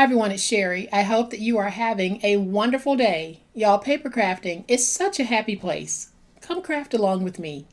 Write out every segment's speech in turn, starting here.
everyone, it's Sherry. I hope that you are having a wonderful day. Y'all, paper crafting is such a happy place. Come craft along with me.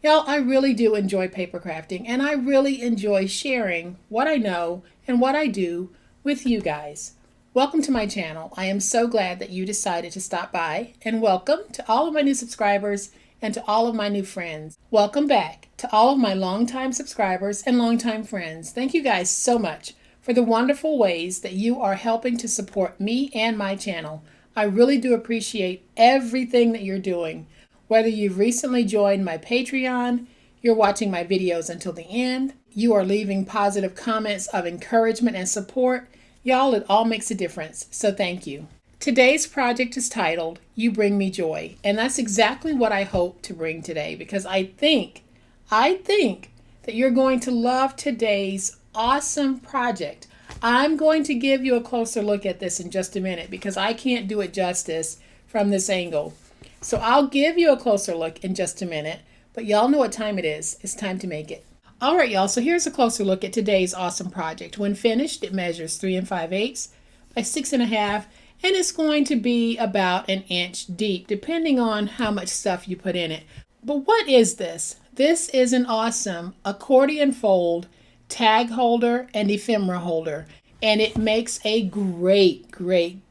Y'all, I really do enjoy paper crafting, and I really enjoy sharing what I know and what I do with you guys. Welcome to my channel. I am so glad that you decided to stop by, and welcome to all of my new subscribers and to all of my new friends. Welcome back to all of my longtime subscribers and longtime friends. Thank you guys so much for the wonderful ways that you are helping to support me and my channel. I really do appreciate everything that you're doing. Whether you've recently joined my Patreon, you're watching my videos until the end, you are leaving positive comments of encouragement and support, y'all, it all makes a difference, so thank you. Today's project is titled, You Bring Me Joy, and that's exactly what I hope to bring today, because I think that you're going to love today's awesome project. I'm going to give you a closer look at this in just a minute, because I can't do it justice from this angle. So I'll give you a closer look in just a minute, but y'all know what time it is. It's time to make it. All right, y'all, so here's a closer look at today's awesome project. When finished, it measures 3 5/8 by 6.5, and it's going to be about 1 inch deep, depending on how much stuff you put in it. But what is this? This is an awesome accordion fold, tag holder, and ephemera holder, and it makes a great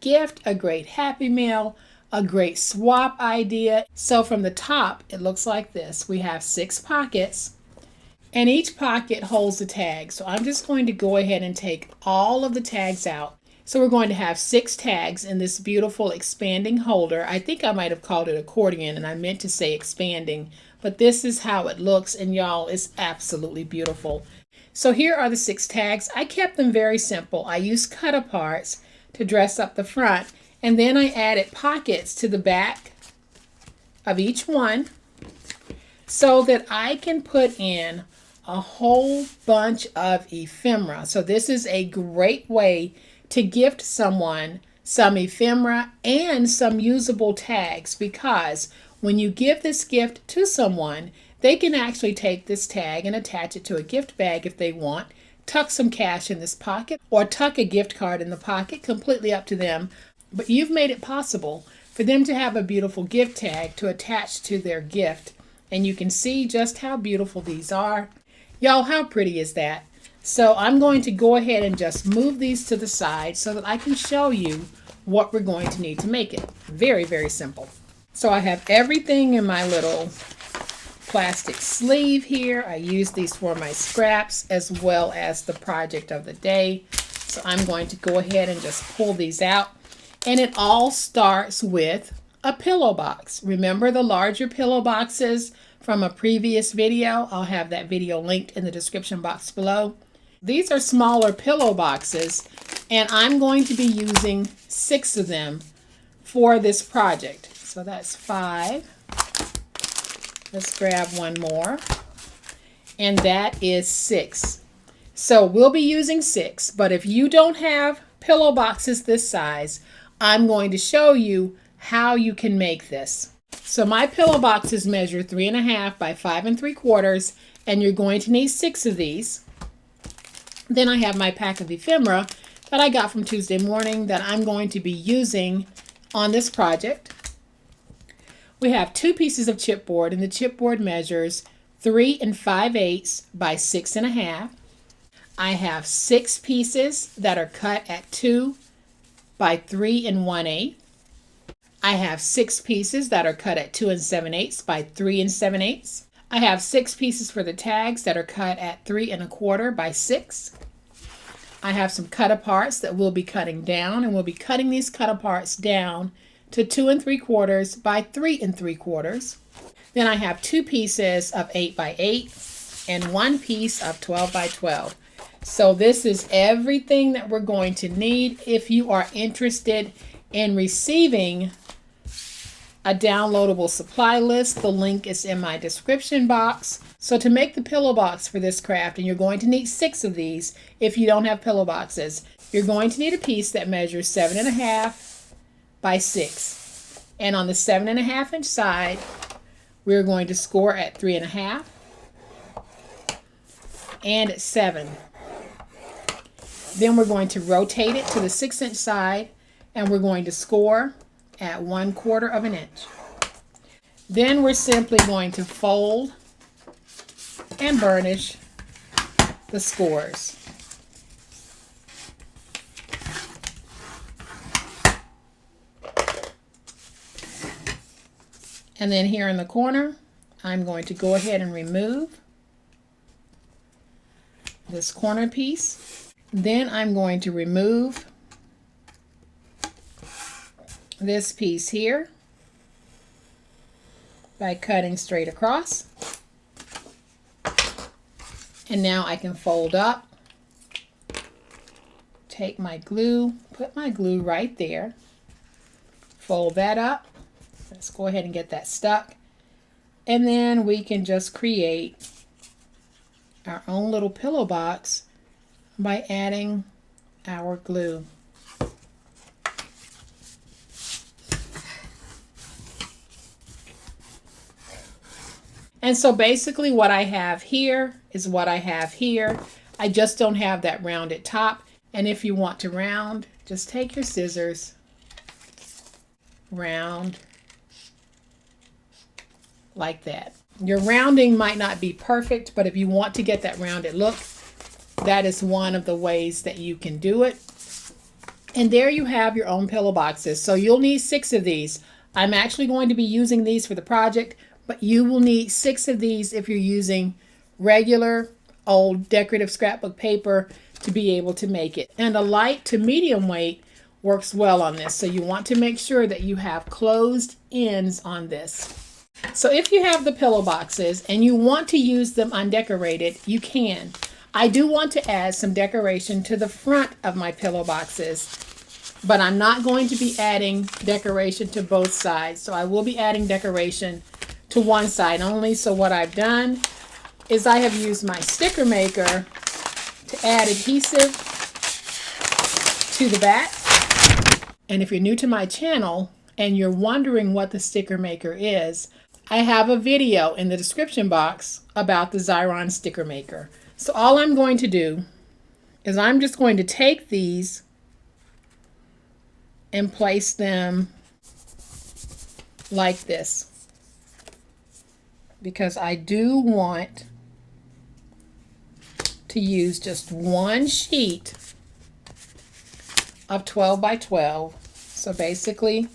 gift, a great Happy Meal, a great swap idea. So from the top, it looks like this. We have 6 pockets. And each pocket holds a tag. So I'm just going to go ahead and take all of the tags out. So we're going to have 6 tags in this beautiful expanding holder. I think I might have called it accordion and I meant to say expanding, but this is how it looks, and y'all, it's absolutely beautiful. So here are the 6 tags. I kept them very simple. I used cut-aparts to dress up the front, and then I added pockets to the back of each one so that I can put in a whole bunch of ephemera. So this is a great way to gift someone some ephemera and some usable tags, because when you give this gift to someone, they can actually take this tag and attach it to a gift bag if they want, tuck some cash in this pocket, or tuck a gift card in the pocket, completely up to them. But you've made it possible for them to have a beautiful gift tag to attach to their gift. And you can see just how beautiful these are. Y'all, how pretty is that? So I'm going to go ahead and just move these to the side so that I can show you what we're going to need to make it. Very simple. So I have everything in my little plastic sleeve here. I use these for my scraps as well as the project of the day. So I'm going to go ahead and just pull these out. And it all starts with a pillow box. Remember the larger pillow boxes from a previous video? I'll have that video linked in the description box below. These are smaller pillow boxes, and I'm going to be using 6 of them for this project. So that's 5. Let's grab one more, and that is 6. So we'll be using 6, but if you don't have pillow boxes this size, I'm going to show you how you can make this. So my pillow boxes measure 3 1/2 by 5 3/4, and you're going to need 6 of these. Then I have my pack of ephemera that I got from Tuesday Morning that I'm going to be using on this project. We have 2 pieces of chipboard, and the chipboard measures 3 5/8 by 6 1/2. I have 6 pieces that are cut at 2 by 3 1/8. I have 6 pieces that are cut at 2 7/8 by 3 7/8. I have 6 pieces for the tags that are cut at 3 1/4 by 6. I have some cut-aparts that we'll be cutting down, and we'll be cutting these cut-aparts down to 2 3/4 by 3 3/4. Then I have 2 pieces of 8 by 8 and 1 piece of 12 by 12. So this is everything that we're going to need if you are interested in receiving a downloadable supply list. The link is in my description box. So to make the pillow box for this craft, and you're going to need 6 of these if you don't have pillow boxes, you're going to need a piece that measures 7 1/2 by 6. And on the 7.5 inch side, we're going to score at 3.5 and at 7. Then we're going to rotate it to the 6 inch side, and we're going to score at 1/4 of an inch. Then we're simply going to fold and burnish the scores. And then here in the corner, I'm going to go ahead and remove this corner piece. Then I'm going to remove this piece here by cutting straight across. And now I can fold up, take my glue, put my glue right there, fold that up. Let's go ahead and get that stuck. And then we can just create our own little pillow box by adding our glue. And so basically what I have here is what I have here. I just don't have that rounded top. And if you want to round, just take your scissors, round like that. Your rounding might not be perfect, but if you want to get that rounded look, that is one of the ways that you can do it. And there you have your own pillow boxes. So you'll need 6 of these. I'm actually going to be using these for the project, but you will need 6 of these if you're using regular old decorative scrapbook paper to be able to make it. And a light to medium weight works well on this. So you want to make sure that you have closed ends on this. So if you have the pillow boxes and you want to use them undecorated, you can. I do want to add some decoration to the front of my pillow boxes, but I'm not going to be adding decoration to both sides. So I will be adding decoration to one side only. So what I've done is I have used my sticker maker to add adhesive to the back. And if you're new to my channel and you're wondering what the sticker maker is, I have a video in the description box about the Xyron sticker maker. So all I'm going to do is I'm just going to take these and place them like this, because I do want to use just one sheet of 12 by 12. So basically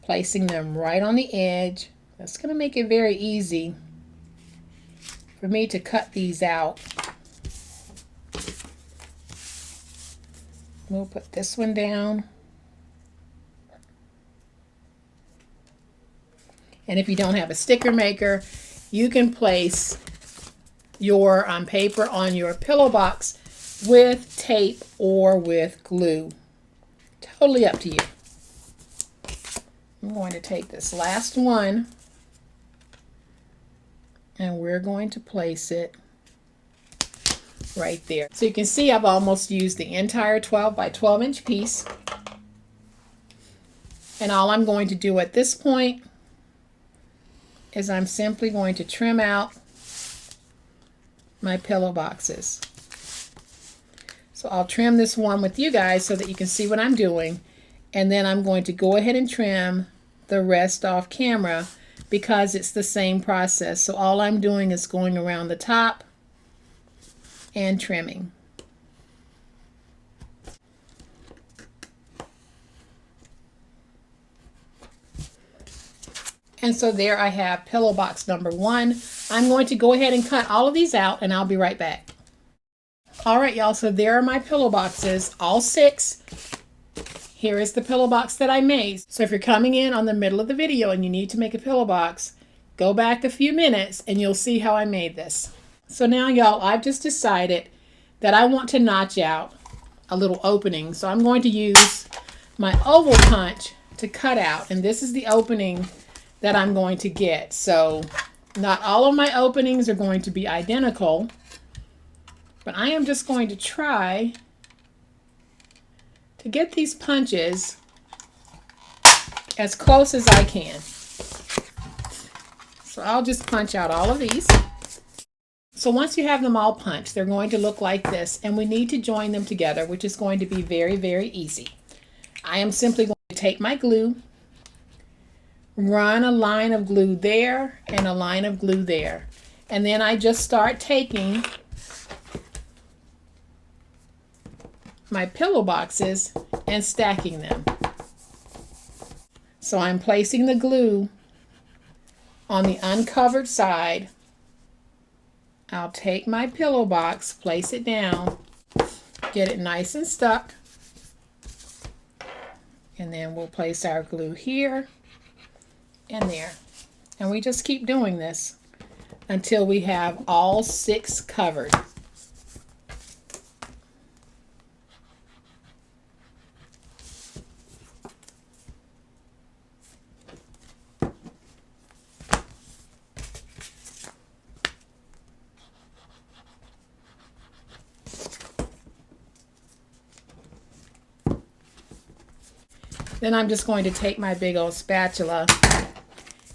placing them right on the edge. That's going to make it very easy for me to cut these out. We'll put this one down. And if you don't have a sticker maker, you can place your paper on your pillow box with tape or with glue. Totally up to you. I'm going to take this last one and we're going to place it right there. So you can see I've almost used the entire 12 by 12 inch piece. And all I'm going to do at this point is I'm simply going to trim out my pillow boxes. So I'll trim this one with you guys so that you can see what I'm doing. And then I'm going to go ahead and trim the rest off camera because it's the same process. So all I'm doing is going around the top and trimming. And so there I have pillow box number 1. I'm going to go ahead and cut all of these out and I'll be right back. All right, y'all, so there are my pillow boxes, all 6. Here is the pillow box that I made. So if you're coming in on the middle of the video and you need to make a pillow box, go back a few minutes and you'll see how I made this. So now, y'all, I've just decided that I want to notch out a little opening. So I'm going to use my oval punch to cut out. And this is the opening that I'm going to get. So not all of my openings are going to be identical, but I am just going to try to get these punches as close as I can. So I'll just punch out all of these. So once you have them all punched, they're going to look like this, and we need to join them together, which is going to be very, very easy. I am simply going to take my glue, run a line of glue there and a line of glue there, and then I just start taking my pillow boxes and stacking them. So I'm placing the glue on the uncovered side. I'll take my pillow box, place it down, get it nice and stuck, and then we'll place our glue here and there. And we just keep doing this until we have all 6 covered. Then I'm just going to take my big old spatula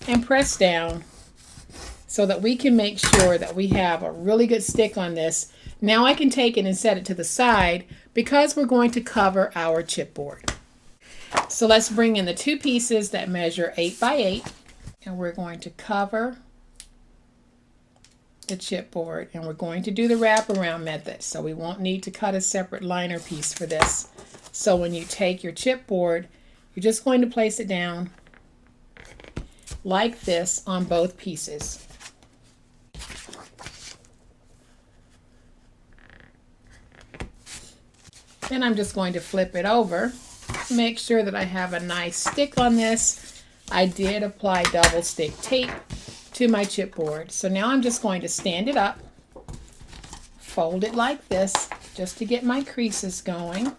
and press down so that we can make sure that we have a really good stick on this. Now I can take it and set it to the side because we're going to cover our chipboard. So let's bring in the 2 pieces that measure 8 by 8, and we're going to cover the chipboard, and we're going to do the wraparound method, so we won't need to cut a separate liner piece for this. So when you take your chipboard, you're just going to place it down like this on both pieces. Then I'm just going to flip it over, make sure that I have a nice stick on this. I did apply double stick tape to my chipboard. So now I'm just going to stand it up, fold it like this just to get my creases going.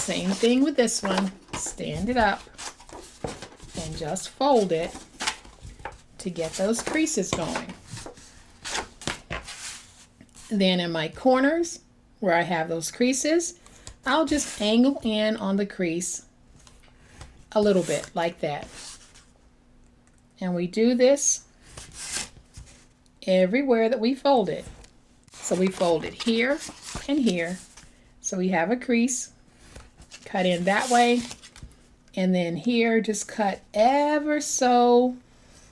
Same thing with this one. Stand it up and just fold it to get those creases going. Then in my corners where I have those creases, I'll just angle in on the crease a little bit like that. And we do this everywhere that we fold it. So we fold it here and here. So we have a crease. Cut in that way, and then here just cut ever so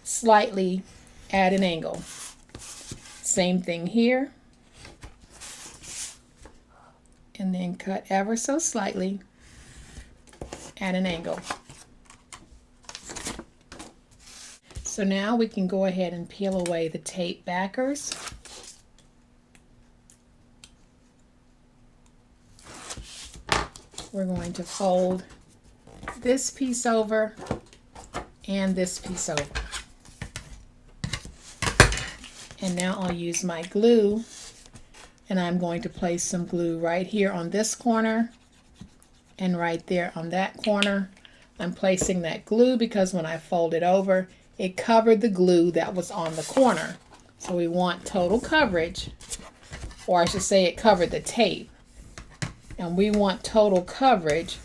slightly at an angle. Same thing here, and then cut ever so slightly at an angle. So now we can go ahead and peel away the tape backers. We're going to fold this piece over and this piece over. And now I'll use my glue, and I'm going to place some glue right here on this corner and right there on that corner. I'm placing that glue because when I fold it over, it covered the glue that was on the corner. So we want total coverage, or I should say it covered the tape. And we want total coverage,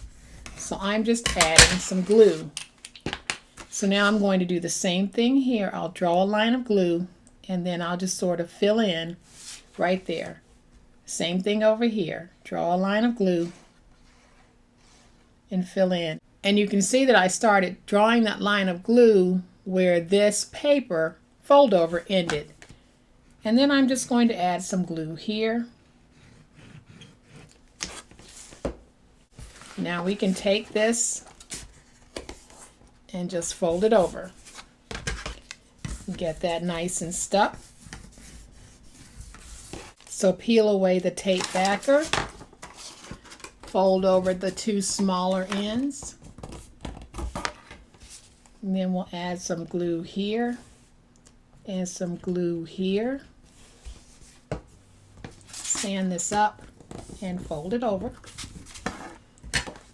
so I'm just adding some glue. So now I'm going to do the same thing here. I'll draw a line of glue, and then I'll just sort of fill in right there. Same thing over here. Draw a line of glue and fill in. And you can see that I started drawing that line of glue where this paper fold over ended. And then I'm just going to add some glue here. Now we can take this and just fold it over. Get that nice and stuck. So peel away the tape backer. Fold over the 2 smaller ends. And then we'll add some glue here and some glue here. Stand this up and fold it over.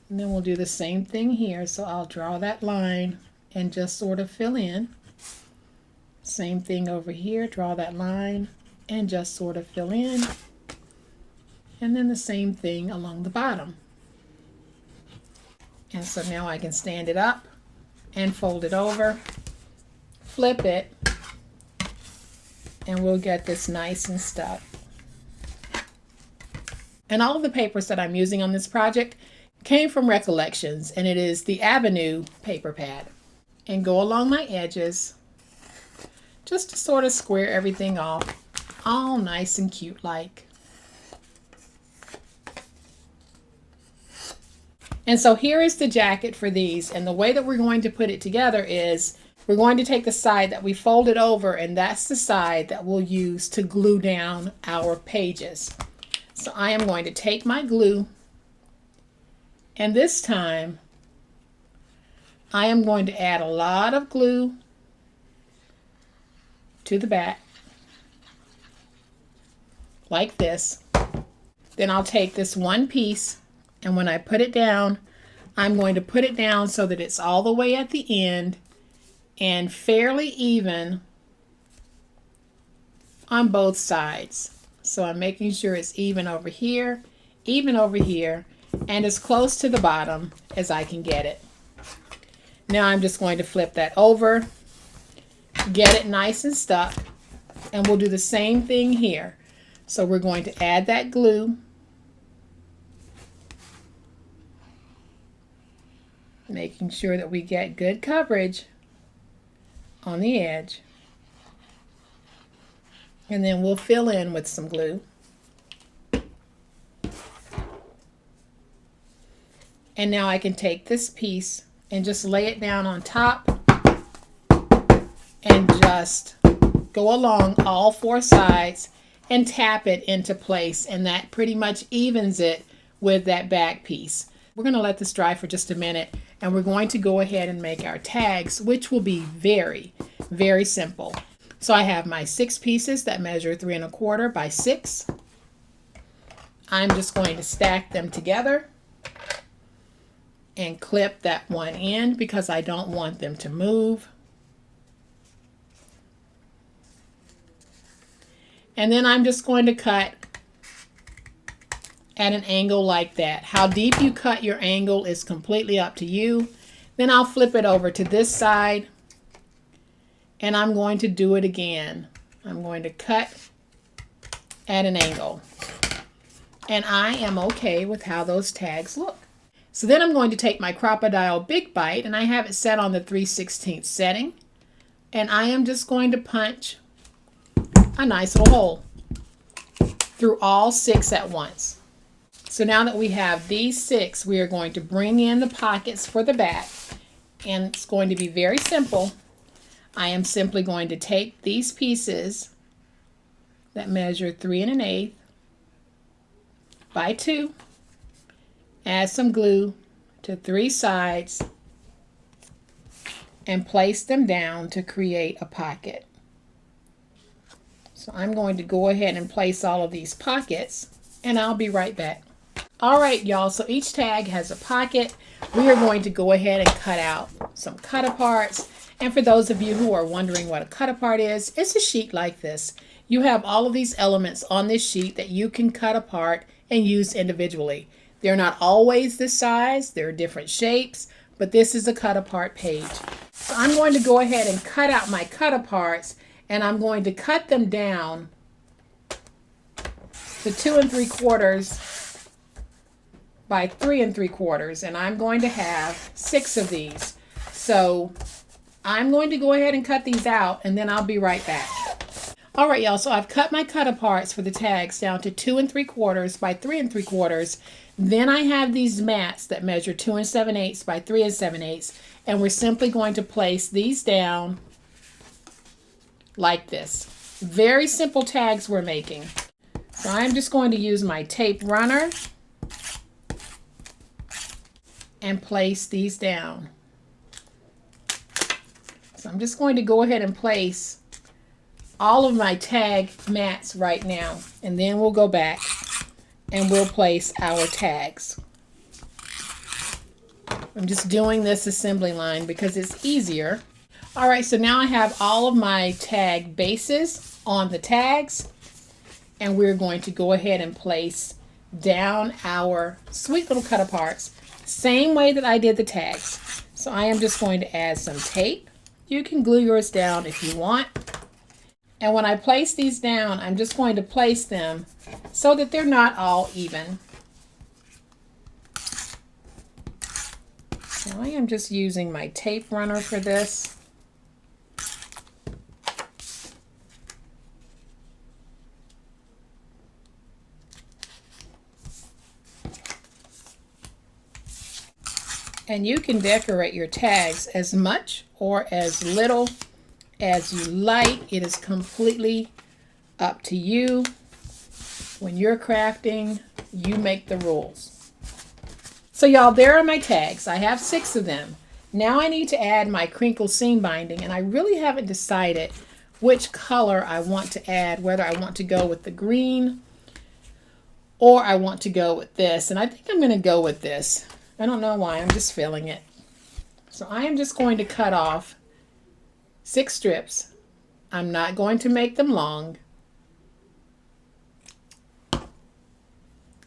And then we'll do the same thing here. So I'll draw that line and just sort of fill in. Same thing over here. Draw that line and just sort of fill in. And then the same thing along the bottom. And so now I can stand it up and fold it over, flip it, and we'll get this nice and stuck. And all of the papers that I'm using on this project came from Recollections, and it is the Avenue paper pad. And go along my edges just to sort of square everything off, all nice and cute like. And so here is the jacket for these, and the way that we're going to put it together is we're going to take the side that we folded over, and that's the side that we'll use to glue down our pages. So I am going to take my glue, and this time I am going to add a lot of glue to the back, like this. Then I'll take this one piece, and when I put it down, I'm going to put it down so that it's all the way at the end and fairly even on both sides. So I'm making sure it's even over here, and as close to the bottom as I can get it. Now I'm just going to flip that over, get it nice and stuck, and we'll do the same thing here. So we're going to add that glue, making sure that we get good coverage on the edge, and then we'll fill in with some glue. And now I can take this piece and just lay it down on top and just go along all four sides and tap it into place, and that pretty much evens it with that back piece. We're going to let this dry for just a minute, and we're going to go ahead and make our tags, which will be very, very simple. So I have my 6 pieces that measure 3 1/4 by 6. I'm just going to stack them together and clip that one end because I don't want them to move. And then I'm just going to cut at an angle like that. How deep you cut your angle is completely up to you. Then I'll flip it over to this side, and I'm going to do it again. I'm going to cut at an angle. And I am okay with how those tags look. So then I'm going to take my Crop-A-Dile Big Bite, and I have it set on the 3/16 setting. And I am just going to punch a nice little hole through all 6 at once. So now that we have these 6, we are going to bring in the pockets for the back, and it's going to be very simple. I am simply going to take these pieces that measure 3 1/8 by 2, add some glue to 3 sides, and place them down to create a pocket. So I'm going to go ahead and place all of these pockets, and I'll be right back. All right, y'all, so each tag has a pocket. We are going to go ahead and cut out some cut aparts. And for those of you who are wondering what a cut apart is, it's a sheet like this. You have all of these elements on this sheet that you can cut apart and use individually. They're not always this size, they're different shapes, but this is a cut apart page. So I'm going to go ahead and cut out my cut aparts, and I'm going to cut them down to 2 3/4 by 3 3/4, and I'm going to have 6 of these. So I'm going to go ahead and cut these out, and then I'll be right back. All right, y'all, so I've cut my cut aparts for the tags down to 2 3/4 by 3 3/4. Then I have these mats that measure 2 7/8 by 3 7/8, and we're simply going to place these down like this. Very simple tags we're making. So I'm just going to use my tape runner and place these down. So I'm just going to go ahead and place all of my tag mats right now, and then we'll go back and we'll place our tags. I'm just doing this assembly line because it's easier. All right, so now I have all of my tag bases on the tags, and we're going to go ahead and place down our sweet little cut aparts Same way that I did the tags. So I am just going to add some tape. You can glue yours down if you want. And when I place these down, I'm just going to place them so that they're not all even. Now I am just using my tape runner for this. And you can decorate your tags as much or as little as you like. It is completely up to you. When you're crafting, you make the rules. So y'all, there are my tags. I have 6 of them. Now I need to add my crinkle seam binding, and I really haven't decided which color I want to add, whether I want to go with the green or I want to go with this. And I think I'm going to go with this. I don't know why, I'm just feeling it. So I am just going to cut off 6 strips. I'm not going to make them long.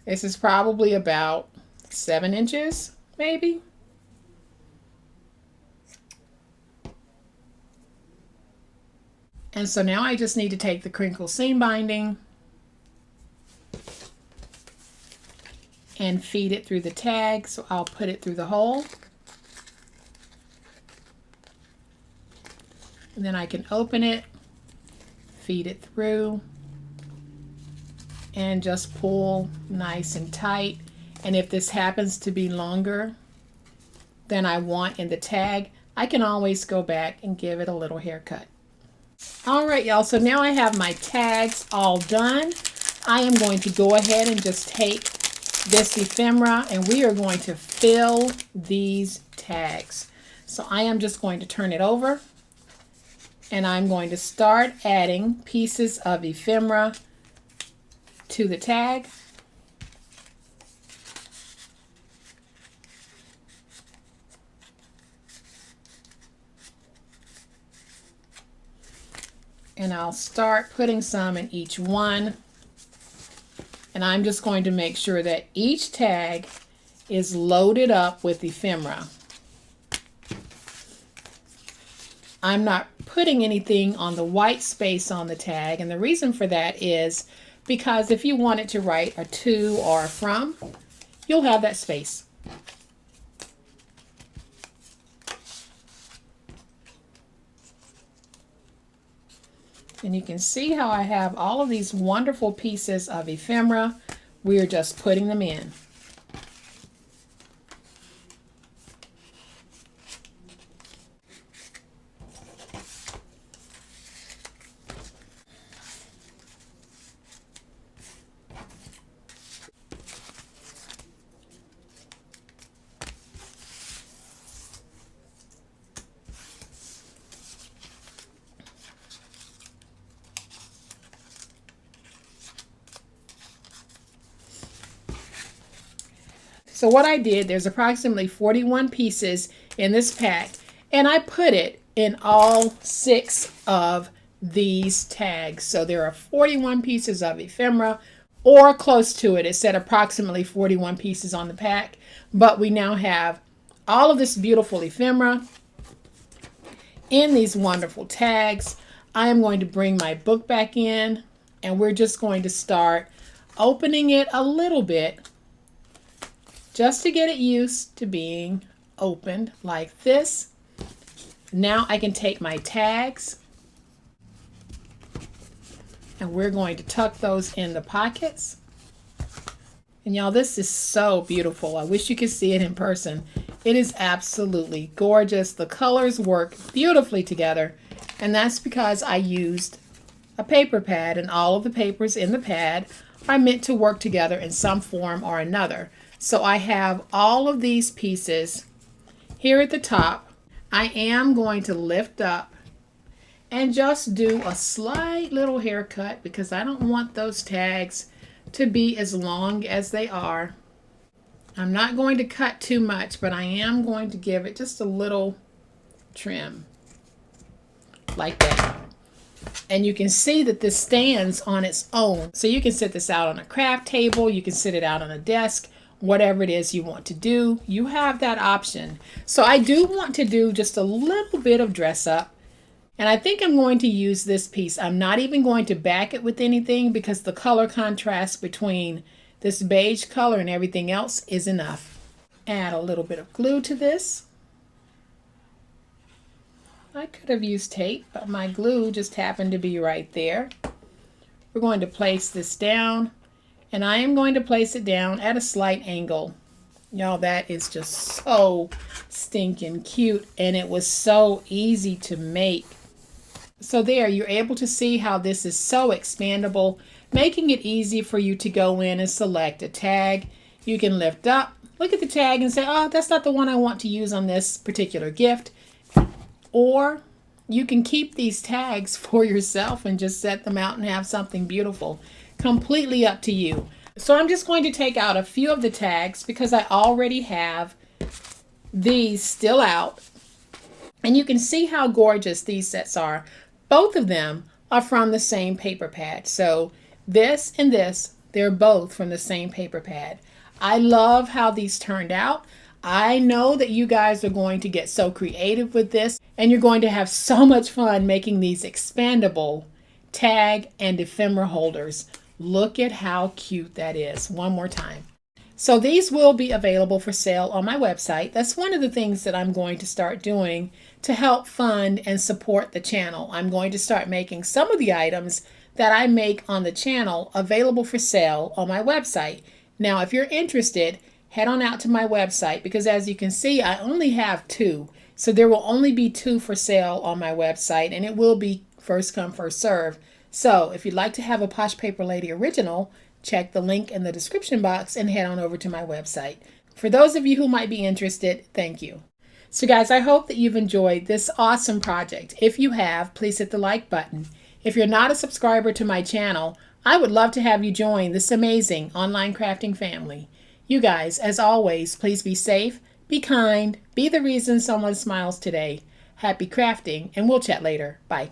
This is probably about 7 inches, maybe. And so now I just need to take the crinkle seam binding and feed it through the tag. So I'll put it through the hole. And then I can open it, feed it through, and just pull nice and tight. And if this happens to be longer than I want in the tag, I can always go back and give it a little haircut. All right, y'all, so now I have my tags all done. I am going to go ahead and just take this ephemera and we are going to fill these tags. So I am just going to turn it over and I'm going to start adding pieces of ephemera to the tag. And I'll start putting some in each one. And I'm just going to make sure that each tag is loaded up with ephemera. I'm not putting anything on the white space on the tag, and the reason for that is because if you wanted to write a to or a from, you'll have that space. And you can see how I have all of these wonderful pieces of ephemera. We are just putting them in. So what I did, there's approximately 41 pieces in this pack, and I put it in all 6 of these tags. So there are 41 pieces of ephemera, or close to it. It said approximately 41 pieces on the pack, but we now have all of this beautiful ephemera in these wonderful tags. I am going to bring my book back in, and we're just going to start opening it a little bit, just to get it used to being opened like this. Now I can take my tags and we're going to tuck those in the pockets. And y'all, this is so beautiful. I wish you could see it in person. It is absolutely gorgeous. The colors work beautifully together, and that's because I used a paper pad, and all of the papers in the pad are meant to work together in some form or another. So I have all of these pieces here at the top. I am going to lift up and just do a slight little haircut because I don't want those tags to be as long as they are. I'm not going to cut too much, but I am going to give it just a little trim like that. And you can see that this stands on its own. So you can sit this out on a craft table, you can sit it out on a desk, whatever it is you want to do, you have that option. So I do want to do just a little bit of dress up. And I think I'm going to use this piece. I'm not even going to back it with anything because the color contrast between this beige color and everything else is enough. Add a little bit of glue to this. I could have used tape, but my glue just happened to be right there. We're going to place this down, and I am going to place it down at a slight angle. Y'all, that is just so stinking cute, and it was so easy to make. So there, you're able to see how this is so expandable, making it easy for you to go in and select a tag. You can lift up, look at the tag and say, oh, that's not the one I want to use on this particular gift. Or you can keep these tags for yourself and just set them out and have something beautiful. Completely up to you. So I'm just going to take out a few of the tags because I already have these still out. And you can see how gorgeous these sets are. Both of them are from the same paper pad. So this and this, they're both from the same paper pad. I love how these turned out. I know that you guys are going to get so creative with this, and you're going to have so much fun making these expandable tag and ephemera holders. Look at how cute that is. One more time. So these will be available for sale on my website. That's one of the things that I'm going to start doing to help fund and support the channel. I'm going to start making some of the items that I make on the channel available for sale on my website. Now, if you're interested, head on out to my website because as you can see, I only have 2. So there will only be 2 for sale on my website, and it will be first come, first serve. So if you'd like to have a Posh Paper Lady original, check the link in the description box and head on over to my website. For those of you who might be interested, thank you. So guys, I hope that you've enjoyed this awesome project. If you have, please hit the like button. If you're not a subscriber to my channel, I would love to have you join this amazing online crafting family. You guys, as always, please be safe, be kind, be the reason someone smiles today. Happy crafting, and we'll chat later. Bye.